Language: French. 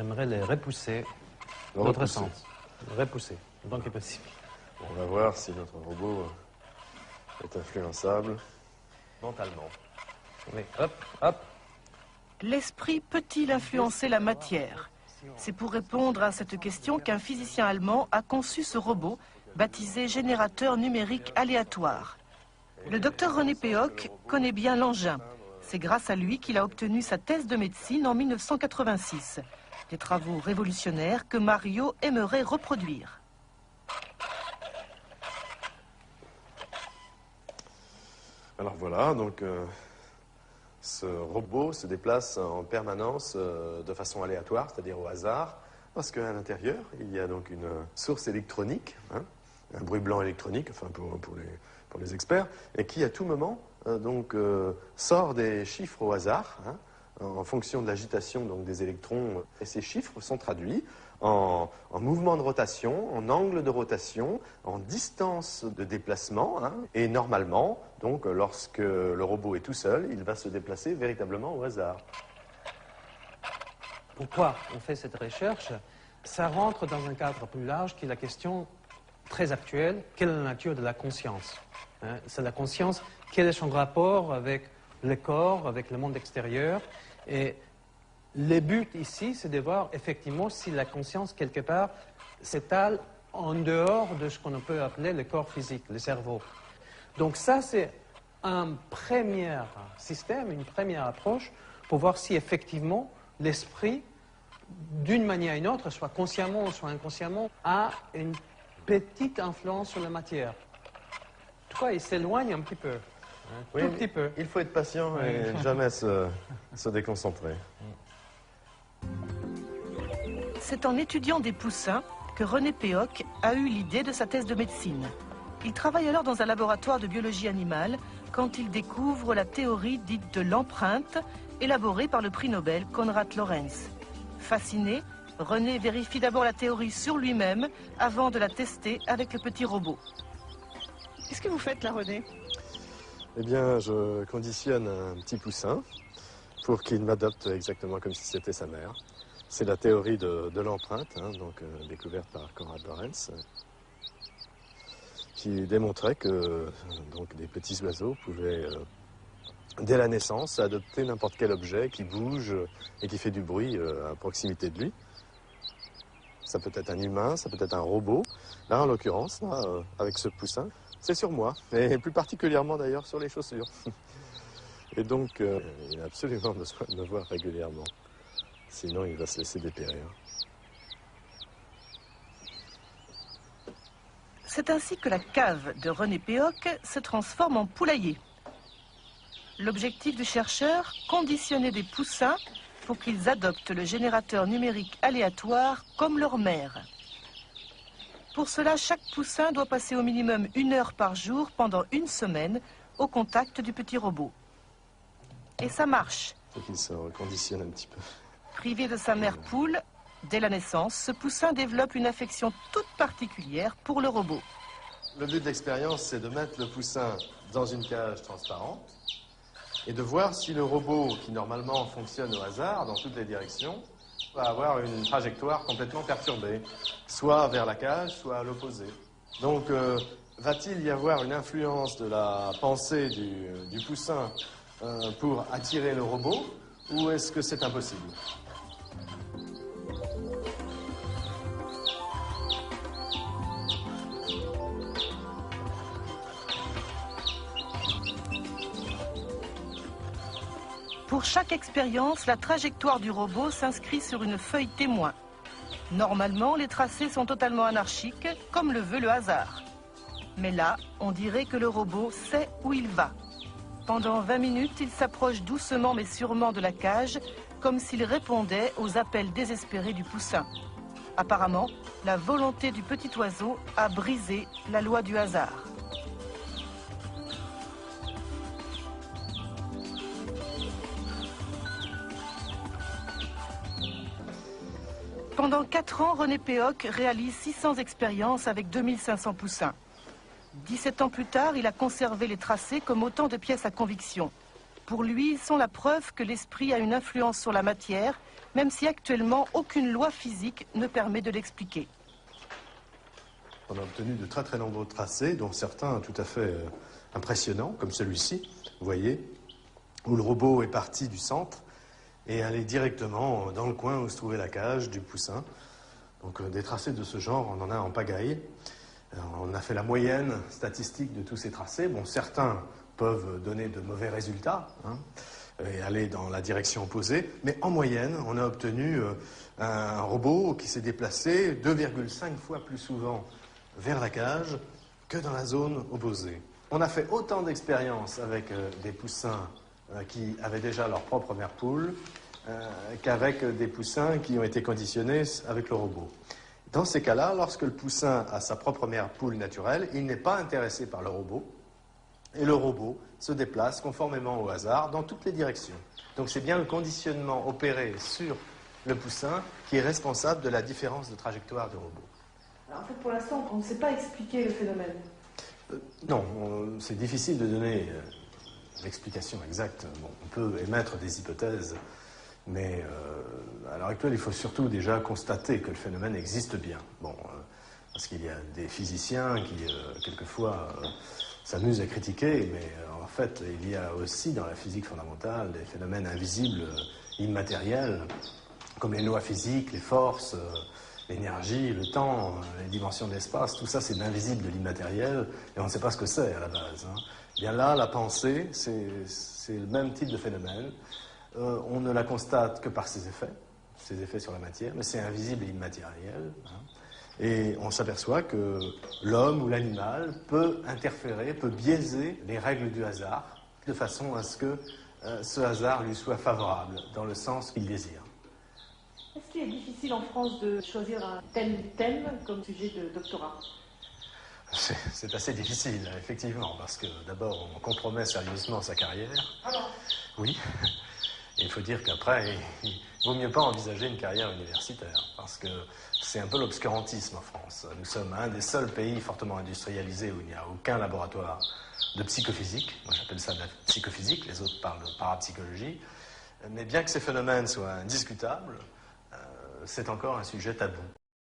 j'aimerais les repousser dans l'autre sens. Repousser, autant que possible. On va voir si notre robot est influençable. Mentalement. Oui, hop, hop. L'esprit peut-il influencer la matière? C'est pour répondre à cette question qu'un physicien allemand a conçu ce robot, baptisé générateur numérique aléatoire. Le docteur René Péoc connaît bien l'engin. C'est grâce à lui qu'il a obtenu sa thèse de médecine en 1986. Des travaux révolutionnaires que Mario aimerait reproduire. Alors voilà, donc ce robot se déplace en permanence de façon aléatoire, c'est-à-dire au hasard, parce qu'à l'intérieur, il y a donc une source électronique, hein, un bruit blanc électronique, enfin pour les experts, et qui à tout moment sort des chiffres au hasard, hein, en fonction de l'agitation des électrons, et ces chiffres sont traduits en mouvement de rotation, en angle de rotation, en distance de déplacement, hein, et normalement, donc lorsque le robot est tout seul, il va se déplacer véritablement au hasard. Pourquoi on fait cette recherche? Ça rentre dans un cadre plus large qui est la question très actuelle, quelle est la nature de la conscience, hein? C'est la conscience, quel est son rapport avec le corps, avec le monde extérieur, et le but ici, c'est de voir effectivement si la conscience, quelque part, s'étale en dehors de ce qu'on peut appeler le corps physique, le cerveau. Donc ça, c'est un premier système, une première approche pour voir si effectivement l'esprit, d'une manière ou une autre, soit consciemment ou soit inconsciemment, a une petite influence sur la matière. En tout cas, il s'éloigne un petit peu, hein, Oui, tout petit peu. Il faut être patient et jamais se déconcentrer. C'est en étudiant des poussins que René Péoc a eu l'idée de sa thèse de médecine. Il travaille alors dans un laboratoire de biologie animale quand il découvre la théorie dite de l'empreinte, élaborée par le prix Nobel Konrad Lorenz. Fasciné, René vérifie d'abord la théorie sur lui-même avant de la tester avec le petit robot. Qu'est-ce que vous faites là, René? Eh bien, je conditionne un petit poussin pour qu'il m'adopte exactement comme si c'était sa mère. C'est la théorie de l'empreinte, hein, découverte par Konrad Lorenz, qui démontrait que des petits oiseaux pouvaient, dès la naissance, adopter n'importe quel objet qui bouge et qui fait du bruit à proximité de lui. Ça peut être un humain, ça peut être un robot. Là, en l'occurrence, avec ce poussin, c'est sur moi, et plus particulièrement d'ailleurs sur les chaussures. Et donc, il a absolument besoin de me voir régulièrement. Sinon, il va se laisser dépérir. C'est ainsi que la cave de René Péoc se transforme en poulailler. L'objectif du chercheur, conditionner des poussins pour qu'ils adoptent le générateur numérique aléatoire comme leur mère. Pour cela, chaque poussin doit passer au minimum 1 heure par jour pendant 1 semaine au contact du petit robot. Et ça marche. Il faut qu'il se reconditionne un petit peu. Privé de sa mère poule, dès la naissance, ce poussin développe une affection toute particulière pour le robot. Le but de l'expérience, c'est de mettre le poussin dans une cage transparente et de voir si le robot, qui normalement fonctionne au hasard dans toutes les directions, va avoir une trajectoire complètement perturbée, soit vers la cage, soit à l'opposé. Donc, va-t-il y avoir une influence de la pensée du poussin pour attirer le robot, ou est-ce que c'est impossible ? Pour chaque expérience, la trajectoire du robot s'inscrit sur une feuille témoin. Normalement, les tracés sont totalement anarchiques, comme le veut le hasard. Mais là, on dirait que le robot sait où il va. Pendant 20 minutes, il s'approche doucement mais sûrement de la cage, comme s'il répondait aux appels désespérés du poussin. Apparemment, la volonté du petit oiseau a brisé la loi du hasard. Pendant 4 ans, René Péoc réalise 600 expériences avec 2500 poussins. 17 ans plus tard, il a conservé les tracés comme autant de pièces à conviction. pour lui, sont la preuve que l'esprit a une influence sur la matière, même si actuellement aucune loi physique ne permet de l'expliquer. On a obtenu de très très nombreux tracés, dont certains tout à fait impressionnants, comme celui-ci, vous voyez, où le robot est parti du centre et allé directement dans le coin où se trouvait la cage du poussin. Donc des tracés de ce genre, on en a en pagaille. On a fait la moyenne statistique de tous ces tracés. Bon, certains peuvent donner de mauvais résultats et aller dans la direction opposée, mais en moyenne, on a obtenu un robot qui s'est déplacé 2,5 fois plus souvent vers la cage que dans la zone opposée. On a fait autant d'expériences avec des poussins qui avaient déjà leur propre mère poule qu'avec des poussins qui ont été conditionnés avec le robot. Dans ces cas-là, lorsque le poussin a sa propre mère poule naturelle, il n'est pas intéressé par le robot, et le robot se déplace conformément au hasard dans toutes les directions. Donc c'est bien le conditionnement opéré sur le poussin qui est responsable de la différence de trajectoire du robot. Alors, en fait, pour l'instant, on ne sait pas expliquer le phénomène. Non, c'est difficile de donner l'explication exacte. Bon, on peut émettre des hypothèses, mais à l'heure actuelle, il faut surtout déjà constater que le phénomène existe bien. Bon, parce qu'il y a des physiciens qui, quelquefois, s'amusent à critiquer, mais en fait, il y a aussi dans la physique fondamentale des phénomènes invisibles, immatériels, comme les lois physiques, les forces, l'énergie, le temps, les dimensions de l'espace. Tout ça, c'est de l'invisible, de l'immatériel, et on ne sait pas ce que c'est à la base. Bien là, la pensée, c'est le même type de phénomène. On ne la constate que par ses effets sur la matière, mais c'est invisible et immatériel. Et on s'aperçoit que l'homme ou l'animal peut interférer, peut biaiser les règles du hasard, de façon à ce que ce hasard lui soit favorable, dans le sens qu'il désire. Est-ce qu'il est difficile en France de choisir un tel thème comme sujet de doctorat? C'est assez difficile, effectivement, parce que d'abord, on compromet sérieusement sa carrière. Ah bon? Oui. Et il faut dire qu'après, il vaut mieux pas envisager une carrière universitaire, parce que c'est un peu l'obscurantisme en France. Nous sommes un des seuls pays fortement industrialisés où il n'y a aucun laboratoire de psychophysique. Moi, j'appelle ça de la psychophysique, les autres parlent de parapsychologie. Mais bien que ces phénomènes soient indiscutables, c'est encore un sujet tabou.